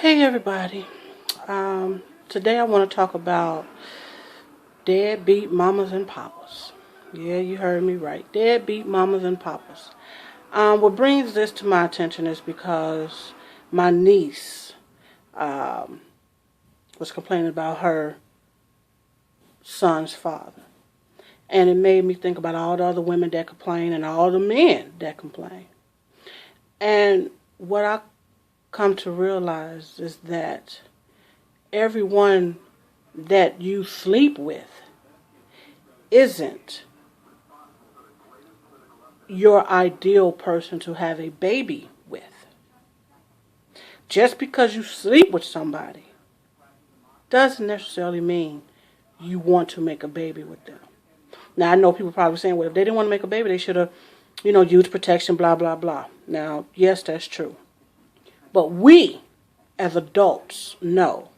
Hey everybody. Today I want to talk about deadbeat mamas and papas. Yeah, you heard me right. Deadbeat mamas and papas. What brings this to my attention is because my niece was complaining about her son's father. And it made me think about all the other women that complain and all the men that complain. And what I come to realize is that everyone that you sleep with isn't your ideal person to have a baby with. Just because you sleep with somebody doesn't necessarily mean you want to make a baby with them. Now, I know people probably saying, well, if they didn't want to make a baby, they should have, used protection, blah, blah, blah. Now, yes, that's true. But we, as adults, know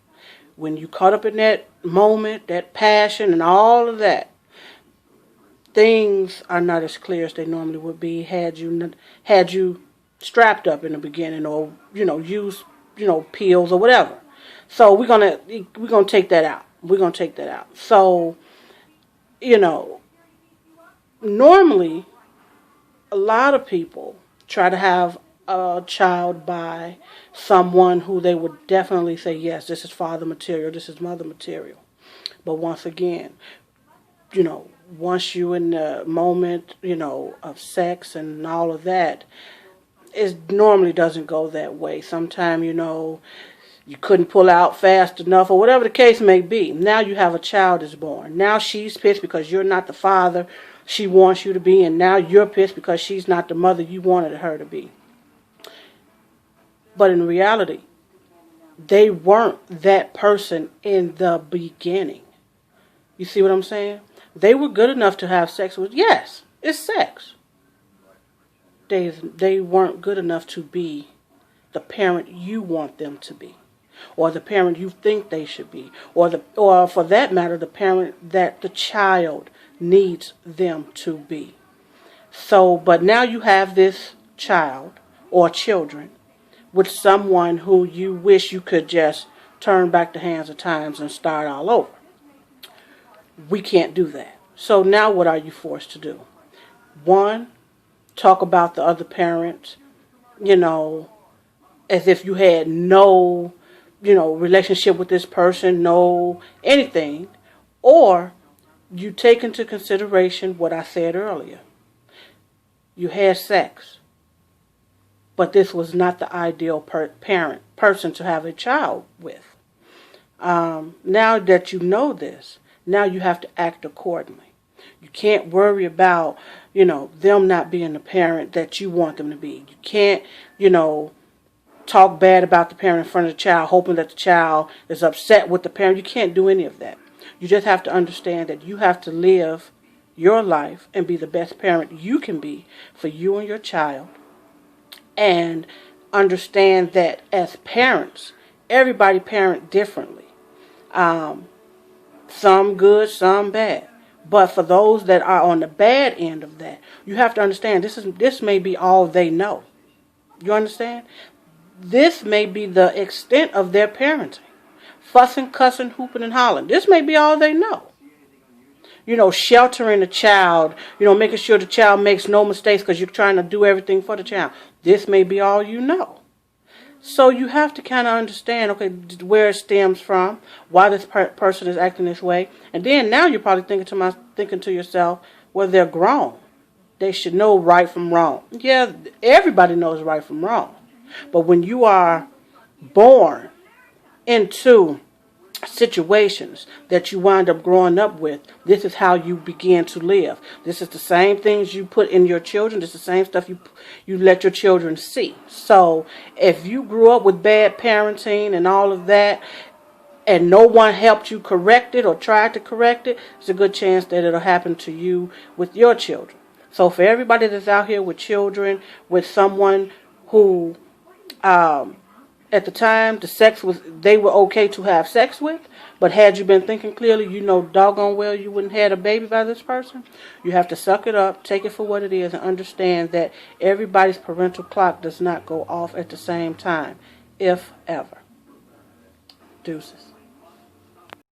when you caught up in that moment, that passion and all of that, things are not as clear as they normally would be had you strapped up in the beginning or, used, pills or whatever. So we're gonna take that out. We're gonna take that out. So, normally a lot of people try to have a child by someone who they would definitely say, yes, this is father material, this is mother material. But once again, once you in the moment, of sex and all of that, it normally doesn't go that way. Sometimes, you couldn't pull out fast enough or whatever the case may be. Now you have a child is born. Now she's pissed because you're not the father she wants you to be, and now you're pissed because she's not the mother you wanted her to be. But in reality, they weren't that person in the beginning. You see what I'm saying? They were good enough to have sex with. Yes, it's sex. They weren't good enough to be the parent you want them to be, or the parent you think they should be, or for that matter, the parent that the child needs them to be. So, but now you have this child or children with someone who you wish you could just turn back the hands of times and start all over. We can't do that. So now what are you forced to do? One, talk about the other parent, as if you had no, relationship with this person, no anything. Or you take into consideration what I said earlier. You had sex, but this was not the ideal person to have a child with. Now that you know this, now you have to act accordingly. You can't worry about, them not being the parent that you want them to be. You can't, talk bad about the parent in front of the child, hoping that the child is upset with the parent. You can't do any of that. You just have to understand that you have to live your life and be the best parent you can be for you and your child. And understand that as parents, everybody parent differently. Some good, some bad. But for those that are on the bad end of that, you have to understand this may be all they know. You understand? This may be the extent of their parenting. Fussing, cussing, hooping, and hollering. This may be all they know. Sheltering the child, making sure the child makes no mistakes because you're trying to do everything for the child. This may be all you know. So you have to kind of understand, okay, where it stems from, why this person is acting this way. And then now you're probably thinking to yourself, well, they're grown. They should know right from wrong. Yeah, everybody knows right from wrong. But when you are born into situations that you wind up growing up with, this is how you begin to live. This is the same things you put in your children. This is the same stuff you let your children see. So if you grew up with bad parenting and all of that, and no one helped you correct it or tried to correct it, it's a good chance that it'll happen to you with your children. So for everybody that's out here with children, with someone who at the time, they were okay to have sex with, but had you been thinking clearly, doggone well you wouldn't have had a baby by this person. You have to suck it up, take it for what it is, and understand that everybody's parental clock does not go off at the same time, if ever. Deuces.